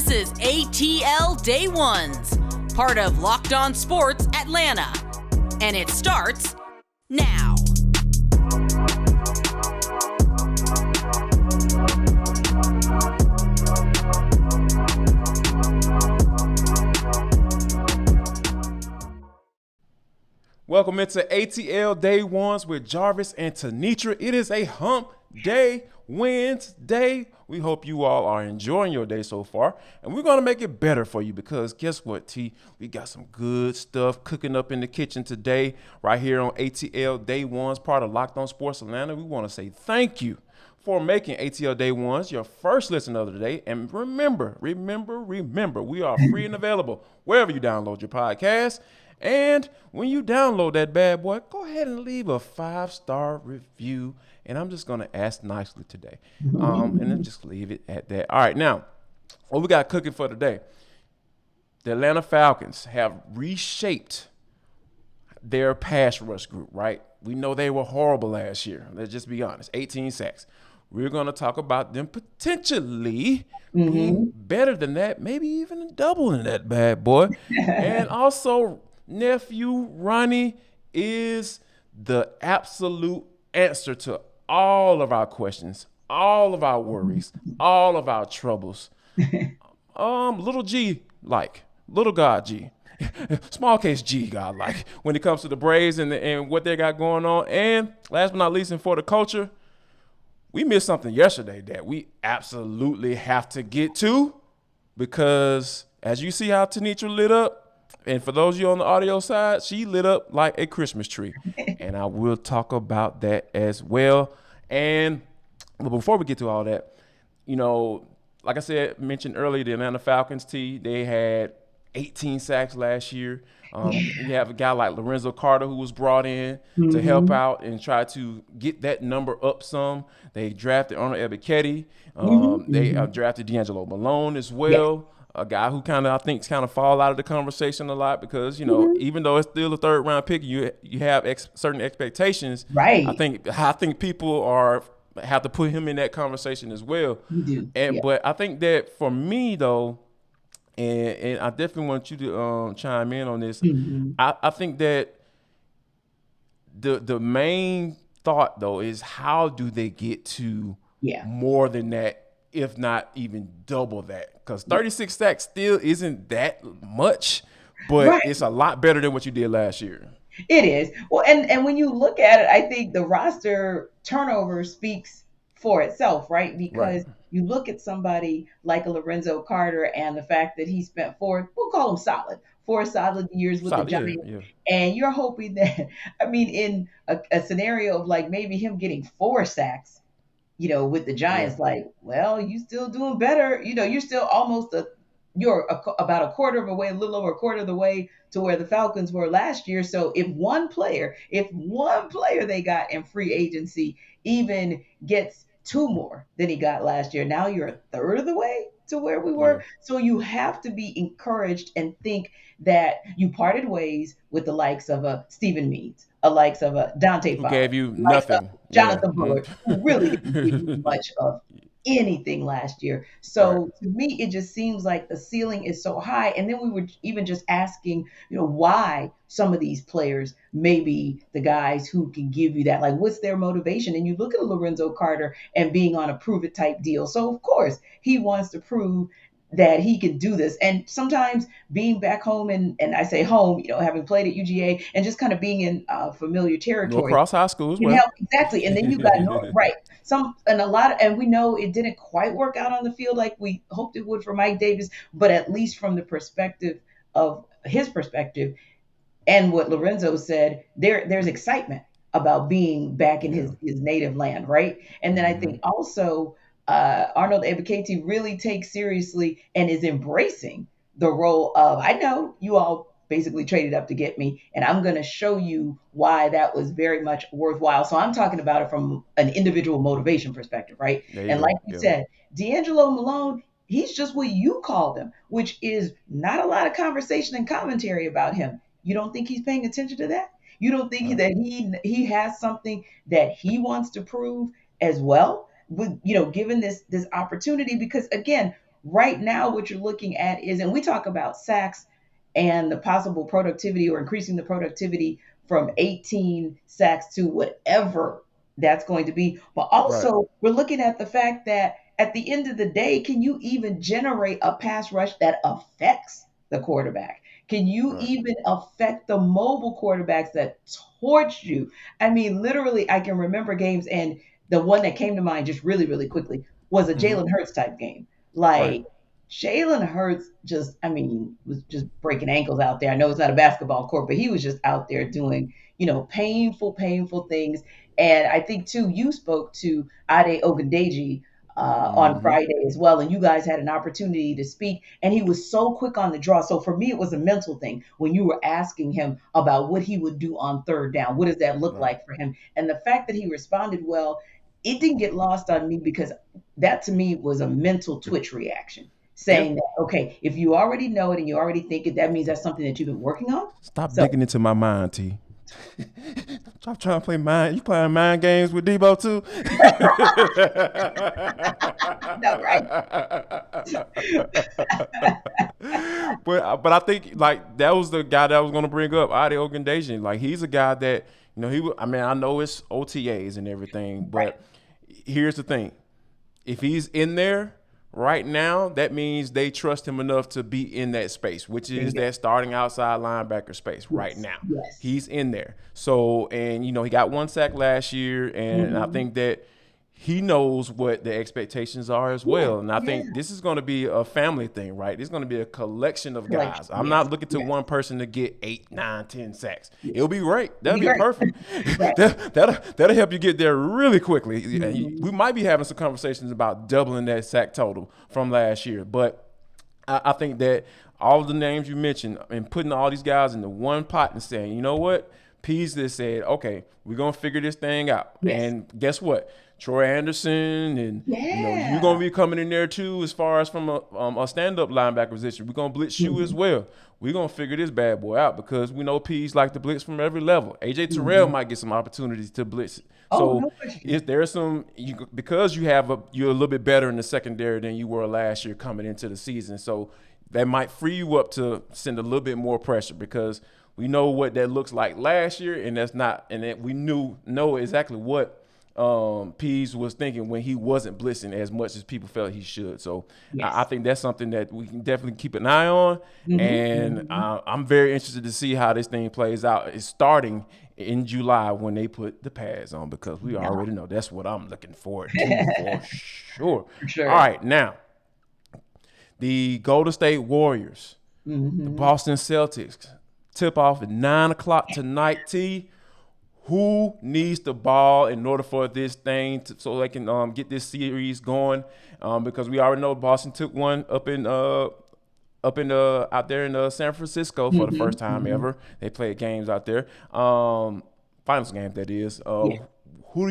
This is ATL Day Ones, part of Locked On Sports Atlanta. And it starts now. Welcome into ATL Day Ones with Jarvis and Tenitra. It is a hump day, Wednesday. We hope you all are enjoying your day so far. And we're going to make it better for you because guess what, T? We got some good stuff cooking up in the kitchen today right here on ATL Day Ones, part of Locked On Sports Atlanta. We want to say thank you for making ATL Day Ones your first listen of the day. And remember, we are free and available wherever you download your podcast. And when you download that bad boy, go ahead and leave a 5-star review. And I'm just going to ask nicely today. And then just leave it at that. All right, now, what we got cooking for today? The Atlanta Falcons have reshaped their pass rush group, right? We know they were horrible last year. Let's just be honest, 18 sacks. We're going to talk about them potentially being better than that, maybe even doubling that bad boy. And also, nephew Ronnie is the absolute answer to all of our questions, all of our worries, all of our troubles. Little G like, little God G, small case G God like when it comes to the Braves and what they got going on. And last but not least, and for the culture, we missed something yesterday that we absolutely have to get to because as you see how Tenitra lit up, and for those of you on the audio side, she lit up like a Christmas tree. And I will talk about that as well. And but before we get to all that, you know, like I said, mentioned earlier, the Atlanta Falcons, they had 18 sacks last year. You have a guy like Lorenzo Carter who was brought in to help out and try to get that number up some. They drafted Arnold Ebiketie. They drafted DeAngelo Malone as well. A guy who I think fall out of the conversation a lot because, you know, even though it's still a third round pick, you have certain expectations. Right. I think people have to put him in that conversation as well. You do. But I think that for me though, and I definitely want you to chime in on this. I think that the main thought though is how do they get to more than that, if not even double that? Because 36 sacks still isn't that much, but it's a lot better than what you did last year. It is. Well, and when you look at it, I think the roster turnover speaks for itself, right? Because you look at somebody like a Lorenzo Carter and the fact that he spent we'll call him four solid years with the Giants. Yeah. And you're hoping that, in a scenario of like maybe him getting 4 sacks, you know, with the Giants, like, well, you still doing better. You know, you're still almost about a quarter of the way, a little over a quarter of the way to where the Falcons were last year. So if one player they got in free agency even gets 2 more than he got last year, now you're a third of the way to where we were. So you have to be encouraged and think that you parted ways with the likes of a Stephen Means, a likes of a Dante Fowler, who gave you nothing, Jonathan Bullard, who really didn't give you much of anything last year. So to me, it just seems like the ceiling is so high. And then we were even just asking, you know, why some of these players may be the guys who can give you that, like, what's their motivation? And you look at Lorenzo Carter and being on a prove it type deal. So of course he wants to prove that he can do this. And sometimes being back home, and I say home, you know, having played at UGA and just kind of being in familiar territory. Norcross High School as well. Help, exactly. And then you got and we know it didn't quite work out on the field like we hoped it would for Mike Davis, but at least from the perspective of his perspective and what Lorenzo said, there's excitement about being back in his native land, right? And then I think also Arnold Ebiketie really takes seriously and is embracing the role of, I know you all basically traded up to get me, and I'm going to show you why that was very much worthwhile. So I'm talking about it from an individual motivation perspective, right? And like you said, DeAngelo Malone, he's just what you called him, which is not a lot of conversation and commentary about him. You don't think he's paying attention to that? You don't think that he has something that he wants to prove as well? With, you know, given this opportunity, because again, right now what you're looking at is, and we talk about sacks and the possible productivity or increasing the productivity from 18 sacks to whatever that's going to be. But Right. also, we're looking at the fact that at the end of the day, can you even generate a pass rush that affects the quarterback? Can you Right. even affect the mobile quarterbacks that torch you? I mean, literally, I can remember games, and the one that came to mind just really, really quickly was a Mm-hmm. Jalen Hurts type game. Right. Like, Jalen Hurts just, I mean, was just breaking ankles out there. I know it's not a basketball court, but he was just out there doing, painful, painful things. And I think too, you spoke to Ade Ogundeji on Mm-hmm. Friday as well, and you guys had an opportunity to speak. And he was so quick on the draw. So for me, it was a mental thing when you were asking him about what he would do on third down. What does that look Right. like for him? And the fact that he responded well, it didn't get lost on me because that to me was a mental twitch reaction Yeah. saying that, okay, if you already know it and you already think it, that means that's something that you've been working on. Stop So, digging into my mind, T. Stop trying to play mind. You playing mind games with Debo too? no, right. But I think like that was the guy that I was gonna bring up, Adi Ogundeji. Like he's a guy that I mean I know it's OTAs and everything, Right. but here's the thing: if he's in there right now, that means they trust him enough to be in that space, which There you is go. that starting outside linebacker space right Yes. now. Yes. He's in there. So, and he got one sack last year, and I Hmm. think that he knows what the expectations are as Yeah. well. And I Yeah. think this is going to be a family thing, right? It's going to be a collection of Collection. guys. I'm Yes. not looking to Yes. one person to get 8, 9, 10 sacks. Yeah. It'll be great. It'd That'll be be great. perfect. Right. That'll help you get there really quickly. Hmm. We might be having some conversations about doubling that sack total from last year, but I think that all the names you mentioned and putting all these guys into one pot and saying, you know what, Pease just said, okay, we're gonna figure this thing out. Yes. And guess what? Troy Anderson and you're Yeah. gonna be coming in there too as far as from a stand-up linebacker position. We're gonna blitz you as Hmm. well. We're gonna figure this bad boy out because we know Pease like to blitz from every level. AJ Terrell Hmm. might get some opportunities to blitz. Oh, So no question. if there's because you're a little bit better in the secondary than you were last year coming into the season. So that might free you up to send a little bit more pressure because we know what that looks like last year, and that's not, and that we know exactly what Pease was thinking when he wasn't blitzing as much as people felt he should. So I Yes. think that's something that we can definitely keep an eye on, Hmm. and Hmm. I'm very interested to see how this thing plays out. It's starting in July when they put the pads on because we Yeah. already know that's what I'm looking forward to for sure. For All sure. right, now the Golden State Warriors, the Hmm. Boston Celtics. Tip off at 9 o'clock tonight. T. Who needs the ball in order for this thing so they can get this series going? Because we already know Boston took one out there in San Francisco for the Hmm. first time Hmm. ever. They played games out there. Finals game that is. Yeah. Who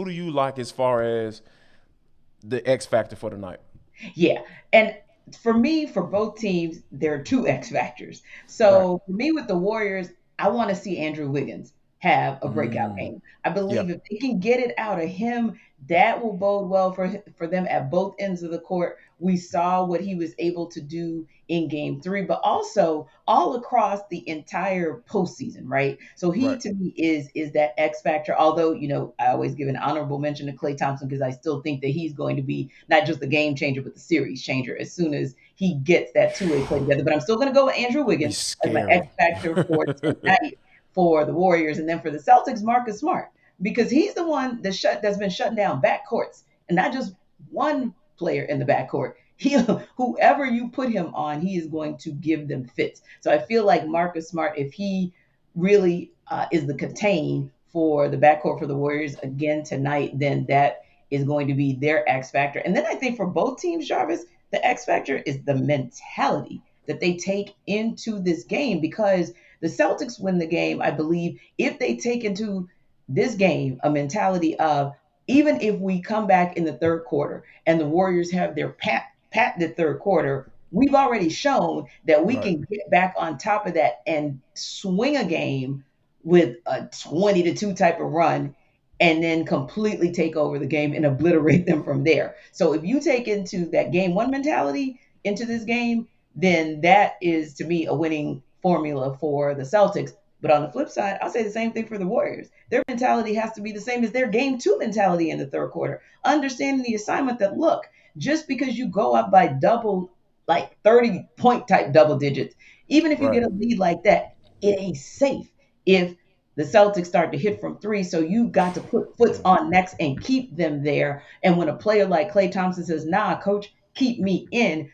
do you like as far as the X factor for tonight? Yeah. And for me, for both teams, there are two X factors. Right. So for me with the Warriors, I want to see Andrew Wiggins have a breakout Mm, game. I yeah. believe if they can get it out of him, that will bode well for them at both ends of the court. We saw what he was able to do in game three, but also all across the entire postseason, right? So he Right. to me is that X factor. Although, I always give an honorable mention to Klay Thompson because I still think that he's going to be not just the game changer, but the series changer as soon as he gets that two-way play together. But I'm still going to go with Andrew That'd be Wiggins as my X scary. factor for tonight for the Warriors, and then for the Celtics, Marcus Smart, because he's the one that's been shutting down backcourts, and not just one player in the backcourt. He, whoever you put him on, he is going to give them fits. So I feel like Marcus Smart, if he really is the contain for the backcourt for the Warriors again tonight, then that is going to be their X factor. And then I think for both teams, Jarvis, the X factor is the mentality that they take into this game, because the Celtics win the game, I believe, if they take into this game a mentality of, even if we come back in the third quarter and the Warriors have their patented third quarter, we've already shown that we Right. can get back on top of that and swing a game with a 20-2 type of run and then completely take over the game and obliterate them from there. So if you take into that game one mentality into this game, then that is to me a winning formula for the Celtics. But on the flip side, I'll say the same thing for the Warriors. Their mentality has to be the same as their game two mentality in the third quarter. Understanding the assignment that, look, just because you go up by double, like 30-point type double digits, even if you Right. get a lead like that, it ain't safe if the Celtics start to hit from three. So you've got to put foots on necks and keep them there. And when a player like Klay Thompson says, nah, coach, keep me in,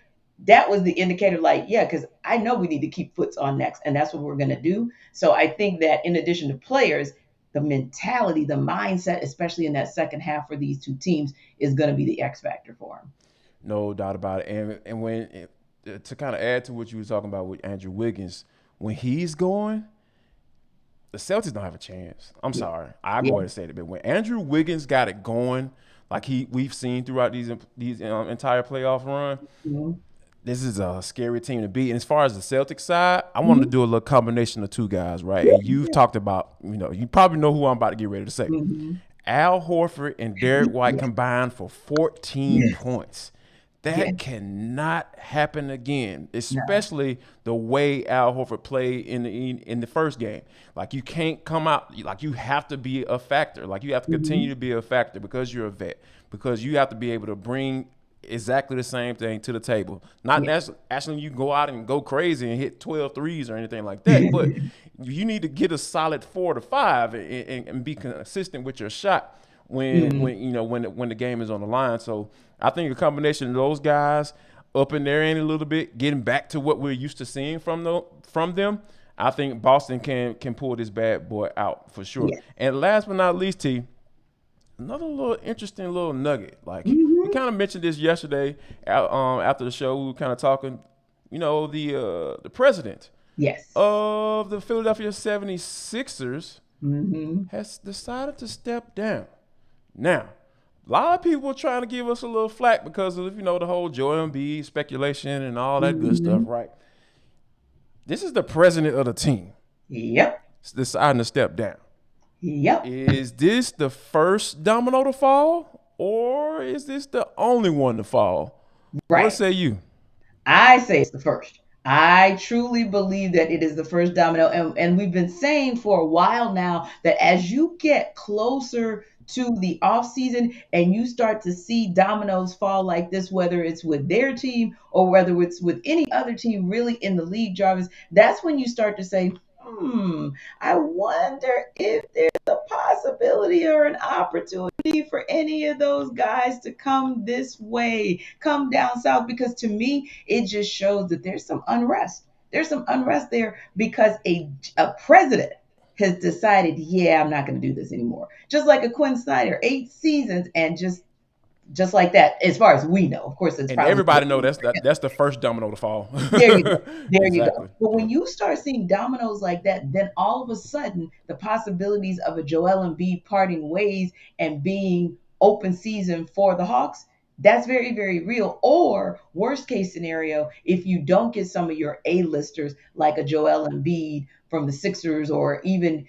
that was the indicator, like, yeah, because I know we need to keep foots on necks, and that's what we're going to do. So I think that in addition to players, the mentality, the mindset, especially in that second half for these two teams, is going to be the X factor for them. No doubt about it. And to kind of add to what you were talking about with Andrew Wiggins, when he's going, the Celtics don't have a chance. I'm sorry. I go ahead and say it, but when Andrew Wiggins got it going, like we've seen throughout these entire playoff run, Mm-hmm. this is a scary team to beat. And as far as the Celtics side, I wanted to Mm-hmm. do a little combination of two guys, right? And you've talked about, you probably know who I'm about to get ready to say. Mm-hmm. Al Horford and Derek White Yeah. combined for 14 Yeah. points. Yeah. That cannot happen again, No. especially the way Al Horford played in the first game. Like, you can't come out, like, you have to be a factor. Like, you have to Mm-hmm. continue to be a factor because you're a vet, because you have to be able to bring exactly the same thing to the table. Not Yeah. necessarily you go out and go crazy and hit 12 threes or anything like that, but you need to get a solid 4 to 5 and be consistent with your shot Mm-hmm. when the game is on the line. So I think a combination of those guys up in their end a little bit, getting back to what we're used to seeing from them, I think Boston can pull this bad boy out for sure. Yeah. And last but not least, another little interesting little nugget. Like, we Mm-hmm. kind of mentioned this yesterday after the show. We were kind of talking, the president Yes. of the Philadelphia 76ers Mm-hmm. has decided to step down. Now, a lot of people are trying to give us a little flack because of, the whole Joel Embiid speculation and all that good stuff, Mm-hmm. right? This is the president of the team Yep. deciding to step down. Yep. Is this the first domino to fall, or is this the only one to fall? What Right. say you? I say it's the first. I truly believe that it is the first domino. And we've been saying for a while now that as you get closer to the off season and you start to see dominoes fall like this, whether it's with their team or whether it's with any other team really in the league, Jarvis, that's when you start to say, I wonder if there's a possibility or an opportunity for any of those guys to come this way, come down south. Because to me, it just shows that there's some unrest. There's some unrest there because a president has decided, yeah, I'm not going to do this anymore. Just like a Quinn Snyder, 8 seasons, and just like that, as far as we know. Of course, it's And probably everybody know that's the first domino to fall. there you go. There you go. Exactly. But when Yep. you start seeing dominoes like that, then all of a sudden the possibilities of a Joel Embiid parting ways and being open season for the Hawks, that's very, very real. Or worst case scenario, if you don't get some of your A-listers like a Joel Embiid from the Sixers, or even,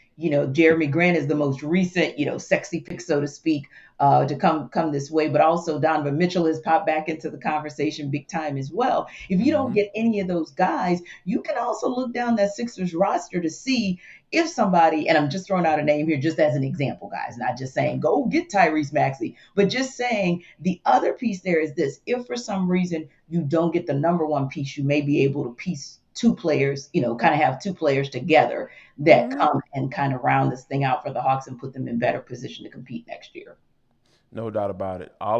Jeremy Grant is the most recent, sexy pick, so to speak, to come this way. But also Donovan Mitchell has popped back into the conversation big time as well. If you don't Mm-hmm. get any of those guys, you can also look down that Sixers roster to see if somebody, and I'm just throwing out a name here just as an example, guys, not just saying go get Tyrese Maxey, but just saying the other piece there is this: if for some reason you don't get the number one piece, you may be able to piece two players, kind of have two players together that Mm-hmm. come and kind of round this thing out for the Hawks and put them in better position to compete next year. No doubt about it. I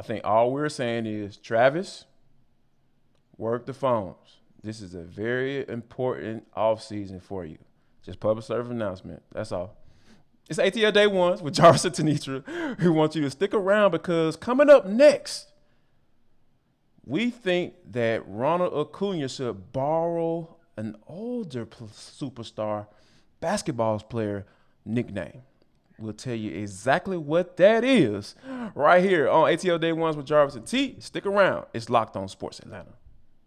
think all we're saying is, Travis, work the phones. This is a very important offseason for you. Just public service announcement. That's all. It's ATL Day Ones with Jarvis and Tenitra, who want you to stick around because coming up next, we think that Ronald Acuna should borrow an older superstar basketball player nickname. We'll tell you exactly what that is right here on ATL Day Ones with Jarvis and T. Stick around. It's Locked On Sports Atlanta.